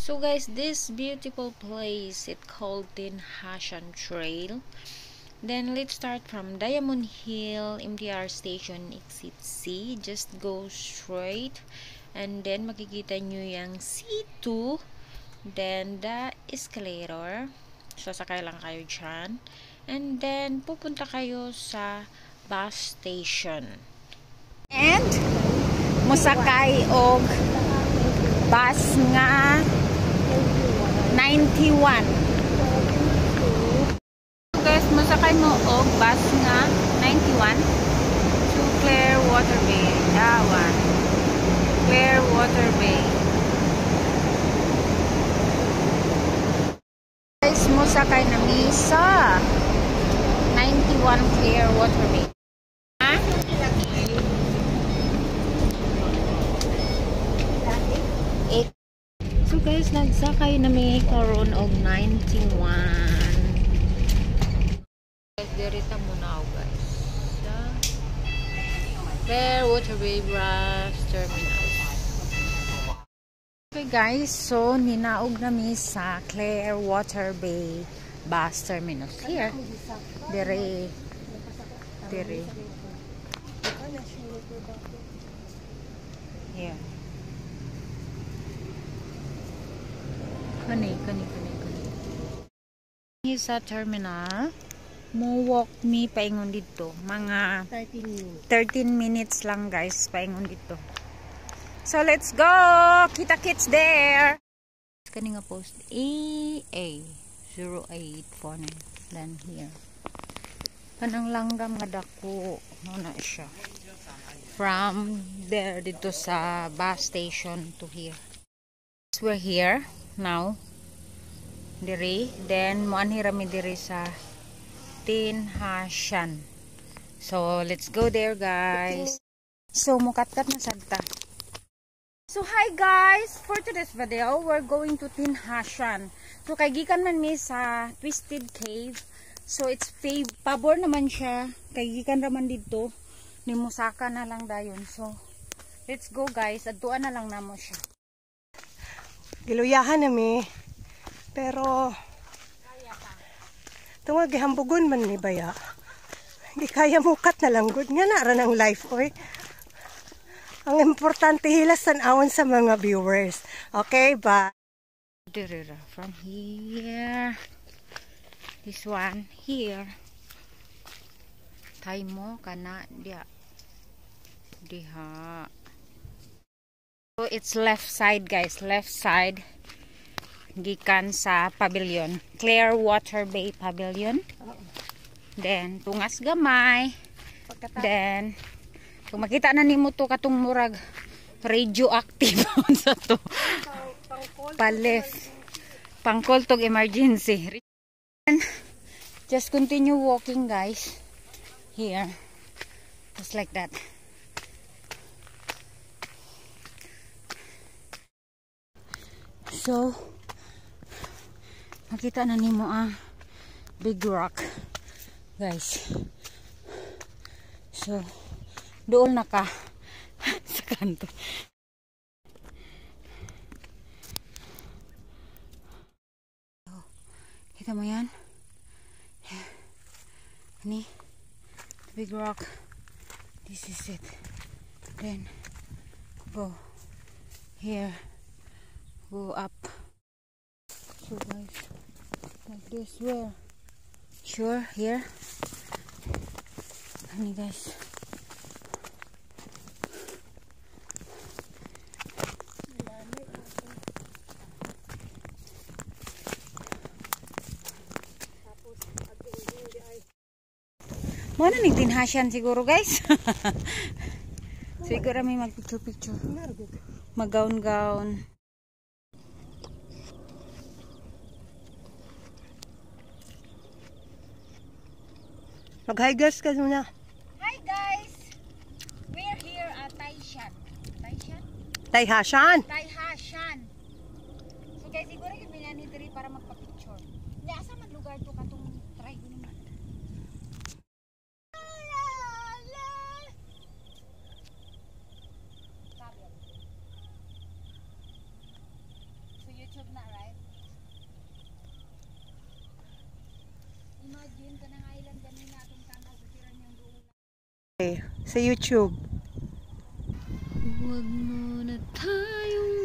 So guys, this beautiful place, it called Tin Hashan Trail. Then let's start from Diamond Hill MTR station, exit C. Just go straight and then makikita nyo yung C2, then the escalator. Sasakay lang kayo dyan. And then pupunta kayo sa bus station. And musakay og bus nga 91. Guys, masakay mo og bus nga 91 to Clearwater Bay. That one. Clearwater Bay. Guys, musakay na misa 91 Clearwater Bay. Ha? So guys, nagsakay na may karon og 91. Dirita muna ako guys sa Clearwater Bay Bus Terminal. Okay guys, so ninaog nami sa Clearwater Bay Bus Terminal. Here, dire here. Kani. Sa terminal, mo walk me paingon dito. Mga 13 minutes lang guys, paingon dito. So let's go! Kita-kits there! Kani nga post AA0849. Then here. Kanang langgam nga dako. Muna siya. From there dito sa bus station to here. So we're here now. Diri. Then moanhirami diri sa Tin Hashan. So let's go there guys. So mukatkat na sadta. So hi guys, for today's video, we're going to Tin Hashan. So kay gikan man mi sa Twisted Cave. So it's pabor naman siya. Kay gikan raman dito, ni musaka na lang dayon. So let's go guys, adtuan na lang namo siya. Giluyahan nami. Pero tungag gihambugon man ni baya. Hindi kaya mukat na lang good nga na ra ng life oy. Ang importante hilasan awan sa mga viewers. Okay, bye. From here, this one here. Tay mo kana dia diha. So it's left side guys, left side. Gikan sa pavilion, Clearwater Bay Pavilion. Then tungas gamay. Then kung makita na nimo to katong murag radioactive sa to. Palef. Pangkol tog emergency. And just continue walking guys. Here. Just like that. So makita na nimo ang big rock guys. So doon na ka sa kanto. Kita mo yan? Ni big rock. This is it. Then go here. Go up. So guys, like this. Where? Sure, here. Honey guys. Mana ning Tin Hashan siguro guys. Siguro may mag-picture. Mag-gown. Mag-hi guys ka muna. Hi guys! We're here at Taishan. Tin Hashan. So guys, siguro yung binani diri para magpa-picture. Asa man lugar to katong try ko naman. So YouTube na, right? Imagine ka ng island ganina atong tanaw sa tiran niyang doon. Okay, sa YouTube. Huwag mo na tayong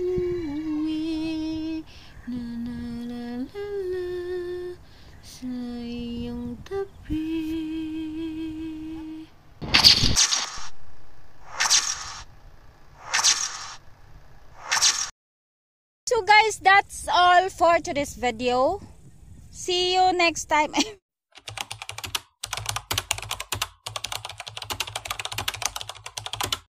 umuwi na nalalala sa iyong tabi. So guys, that's all for today's video. See you next time.